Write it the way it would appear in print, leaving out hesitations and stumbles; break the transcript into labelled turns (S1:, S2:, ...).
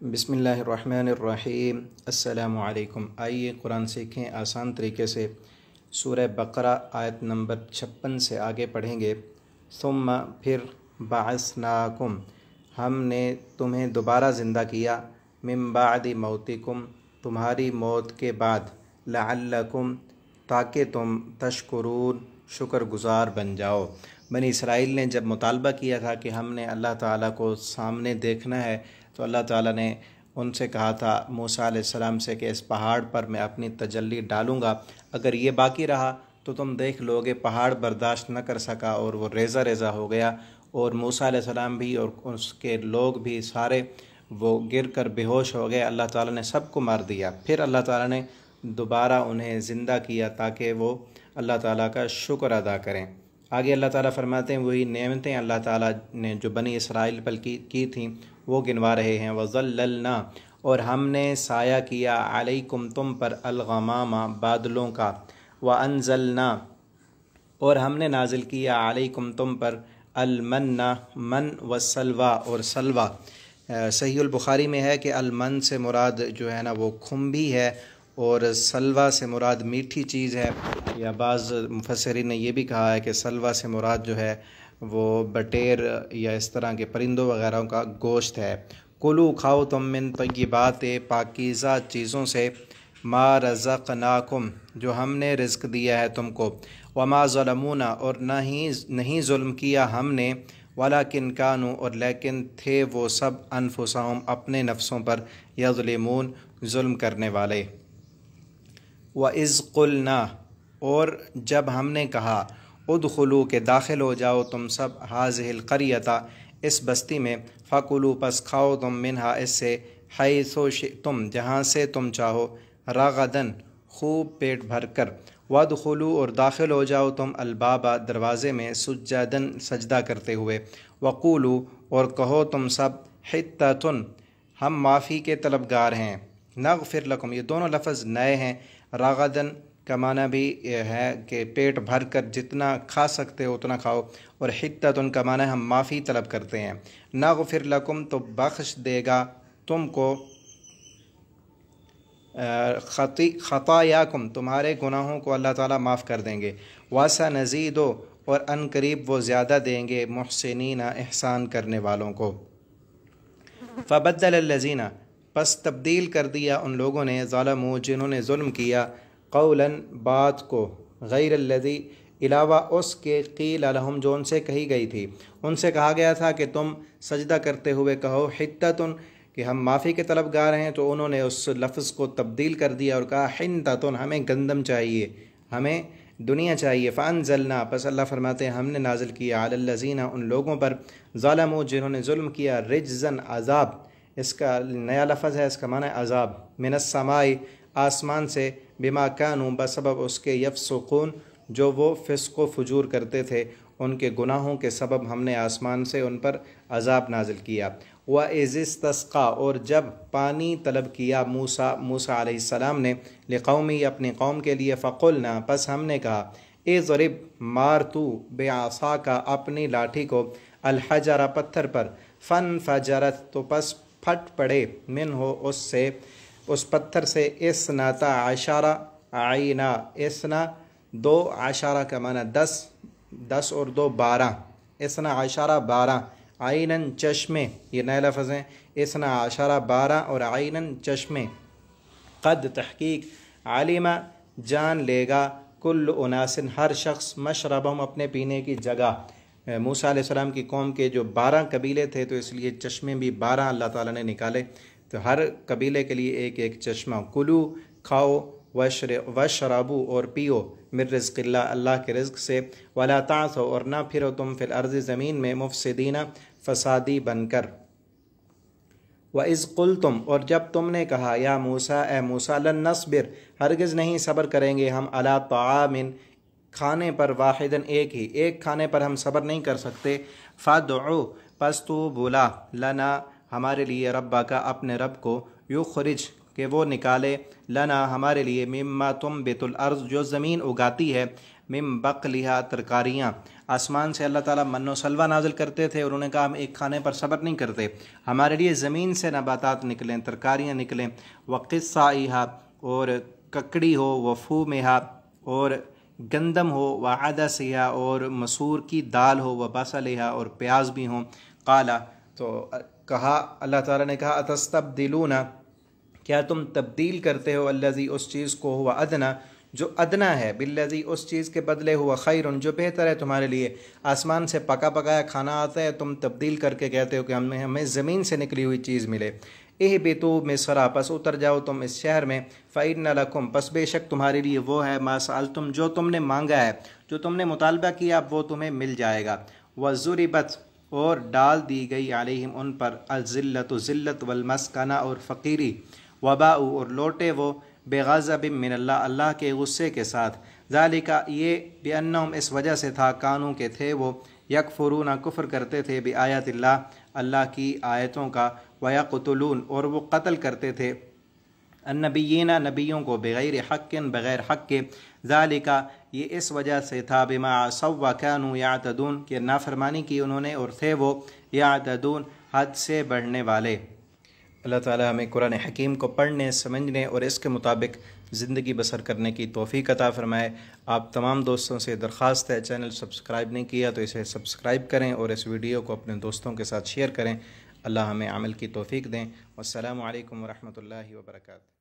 S1: बिस्मिल्लाहिर्रहमानिर्रहीम। अस्सलामु अलैकुम। आइए कुरान सीखें आसान तरीके से। सूरह बकरा आयत नंबर 56 से आगे पढ़ेंगे। सुम्मा फिर बअसनाकुम, हमने तुम्हें दोबारा ज़िंदा किया, मिन बादि मौतिकुम, तुम्हारी मौत के बाद, लअल्लकुम, ताकि तुम तशकुरून, शुक्रगुज़ार बन जाओ। बनी इसराइल ने जब मुतालबा किया था कि हमने अल्लाह ताला को सामने देखना है, तो अल्लाह ताला ने उनसे कहा था मूसा अलैहिस्सलाम से कि इस पहाड़ पर मैं अपनी तजल्ली डालूँगा, अगर ये बाकी रहा तो तुम देख लोगे। पहाड़ बर्दाश्त न कर सका और वो रेज़ा रेज़ा हो गया, और मूसा अलैहिस्सलाम भी और उसके लोग भी सारे वो गिर कर बेहोश हो गए। अल्लाह ताला ने सबको मार दिया। फिर अल्लाह ताला ने दोबारा उन्हें ज़िंदा किया ताकि वो अल्लाह ताला का शुक्र अदा करें। आगे अल्लाह ताला फरमाते हैं वही नेमतें अल्लाह ताला ने जो बनी इसराइल पर की थीं वो गिनवा रहे हैं। वज़ल्ललना, और हमने साया किया, अलैकुम, तुम पर, अलगमामा, बादलों का, व अंज़लना, और हमने नाजिल किया, अलैकुम, तुम पर, अलमन्ना, मन व सलवा, और सलवा। सहीहुल बुखारी में है कि अलमन से मुराद जो है ना वो खुम्बी है, और सलवा से मुराद मीठी चीज़ है, या बाज़ मुफस्सिरीन ने यह भी कहा है कि सलवा से मुराद जो है वो बटेर या इस तरह के परिंदों वग़ैरह का गोश्त है। कुलू, खाओ तुम, मिन तय्यिबात, पाकीज़ा चीज़ों से, मा रज़क़नाकुम, जो हमने रिज़्क़ दिया है तुमको, वमा ज़लमूना, और नहीं ज़ुल्म किया हमने, वलाकिन कानू, और लेकिन थे वो सब, अनफुसहुम, अपने नफ्सों पर, यज़लिमून, ज़ुल्म करने वाले। व इज़ क़ुलना, और जब हमने कहा, उदखुलू, के दाखिल हो जाओ तुम सब, हाज़िहिल क़रियता, इस बस्ती में, फ़कुलू, पस खाओ तुम, मिनहा, इससे, हैसो शिअ्तुम, जहाँ से तुम चाहो, रग़दन, खूब पेट भर कर, वदखुलू, और दाखिल हो जाओ तुम, अलबाबा, दरवाज़े में, सुज्जदन, सजदा करते हुए, वक़ूलू, और कहो तुम सब, हित्ततुन, हम माफ़ी के तलबगार हैं, नग़फ़िर लकुम, ये दोनों लफ्ज़ नए हैं। रग़दन का माना भी है कि पेट भर कर जितना खा सकते हो उतना खाओ, और हित्ततुन का माना हम माफ़ी तलब करते हैं। नग़फ़िर लकुम, तो बख्श देगा तुमको, ख़तायाकुम, तुम्हारे गुनाहों को अल्लाह ताला माफ़ कर देंगे। वासा नज़ीदो, और अन करीब वो ज़्यादा देंगे, मुहसिनीना, एहसान करने वालों को। फ़बद्दल लज़ीना, पस तब्दील कर दिया उन लोगों ने, ज़ालमू, जिन्होंने ज़ुल्म किया, क़ौलन, बात को, गैरल्लज़ी, इलावा उसके, क़ील लहुम, जो उनसे कही गई थी। उनसे कहा गया था कि तुम सजदा करते हुए कहो, हित्ततुन, कि हम माफ़ी के तलबगार हैं, तो उन्होंने उस लफ्ज़ को तब्दील कर दिया और कहा, हिंततुन, हमें गंदम चाहिए, हमें दुनिया चाहिए। फ़अंज़लना, पस अल्लाह फरमाते हैं हमने नाजिल किया, अलल्लज़ीना, उन लोगों पर, ज़लमू, जिन्होंने ज़ुल्म किया, रिज्ज़न, अज़ाब, इसका नया लफ्ज़ है, इसका माना है अज़ाब, मिनस्समाई, आसमान से, बिमा कानू, बसबब उसके, यफ़सुक़ून, जो वो फ़िस्क़ व फ़ुजूर करते थे, उनके गुनाहों के सबब हमने आसमान से उन पर अज़ाब नाजिल किया। व इज़िस्तस्क़ा, और जब पानी तलब किया मूसा अलैहिस्सलाम ने, लिक़ौमी, अपनी कौम के लिए, फ़क़ुलना, पस हमने कहा, इज़रिब, मार तू, बेआसाका, अपनी लाठी को, अलहजरा, पत्थर पर, फ़नफ़जरत, तो पस फट पड़े, मिन हो, उससे, उस पत्थर से, इसनाता आशारा आइना, इसना, दो, आशारा का माना 10 और 2 12, इसना आशारा 12, आइनन, चश्मे, ये नए लफ्ज़ हैं, इसना आशारा 12 और आइनन, चश्मे। क़द, तहक़ीक़, आलिमा, जान लेगा, कुल्लु उनासिन, हर शख्स, मशरबहम, अपने पीने की जगह। मूसा अलैहिस्सलाम की कौम के जो 12 कबीले थे, तो इसलिए चश्मे भी 12 अल्लाह ताला ने निकाले, तो हर कबीले के लिए एक एक चश्मा। कुलू, खाओ, वशरबू, और पियो, मिर रिज़्क़िल्लाह, अल्लाह के रिज़्क़ से, वला तासौ, और ना फिरो तुम, फिल अर्ज़ि, ज़मीन में, मुफ़सिदीना, फ़सादी बनकर। व इज़ क़ुल्तुम, और जब तुमने कहा, या मूसा, ए मूसा, लन नस्बिर, हरगिज़ नहीं सब्र करेंगे हम, अला ताआमिन, खाने पर, वाहिदन, एक ही, एक खाने पर हम सब्र नहीं कर सकते। फ़दउ, पस तू बुला, लना, हमारे लिए, रब्बा का, अपने रब को, युख़रिज, कि वो निकाले, लना, हमारे लिए, मिम्मा तुम, बेतुल अर्ज़, जो ज़मीन उगाती है, मिम बक़लिहा तरकारियाँ, आसमान से अल्लाह ताला मन्नो सलवा नाजिल करते थे और उन्होंने कहा हम एक खाने पर सब्र नहीं करते, हमारे लिए ज़मीन से नबातात निकलें, तरकारियाँ निकलें। व क़िस्साइहा, और ककड़ी हो, व फूमिहा, और गंदम हो, व अदसिहा, और मसूर की दाल हो, व बसलिहा, और प्याज भी हों। क़ाला, तो कहा अल्लाह ताला ने कहा अतस्तब्दिलूना, क्या तुम तब्दील करते हो, अल्लज़ी, उस चीज़ को, हुवा अदना, जो अदना है, बिल्लज़ी, उस चीज़ के बदले, हुआ खैरुन, जो बेहतर है तुम्हारे लिए। आसमान से पका पकाया खाना आता है, तुम तब्दील करके कहते हो कि हमें ज़मीन से निकली हुई चीज़ मिले। इहबितू मिस्रा, पस उतर जाओ तुम इस शहर में। फ़इन्न लकुम, पस बेशक तुम्हारे लिए वो है, मा सअलतुम, जो तुमने मांगा है, जो तुमने मुतालबा किया वो तुम्हें मिल जाएगा। वज़ुरिबत, और डाल दी गई, अलैहिम, उन पर, अज़िल्लतु, ज़िल्लत, वलमस्कना, और फ़कीरी, वबाउ, और लौटे वो, बेग़ज़बिन मिनल्लाह, अल्लाह के गुस्से के साथ। ज़ालिका, ये, बिअन्नहुम, इस वजह से था, कानू के थे वो, यकफुरूना, कुफ्र करते थे, बिआयातिल्लाह, अल्लाह की आयतों का, वयक़्तुलून, और वो कत्ल करते थे, अन्नबिय्यीना, नबियों को, बग़ैर हक़्क़िन, बग़ैर हक़ के। ज़ालिका, ये इस वजह से था, बिमा असव व कानू यातदून, कि नाफरमानी की उन्होंने और थे वो यातदून, हद से बढ़ने वाले। अल्लाह ताला हमें कुरान हकीम को पढ़ने, समझने और इसके मुताबिक ज़िंदगी बसर करने की तौफ़ीक़ अता फ़रमाए। आप तमाम दोस्तों से दरख्वास्त है, चैनल सब्सक्राइब नहीं किया तो इसे सब्सक्राइब करें और इस वीडियो को अपने दोस्तों के साथ शेयर करें। अल्लाह हमें अमल की तौफ़ीक़ दें। वस्सलामु अलैकुम व रहमतुल्लाहि व बरकातुहू।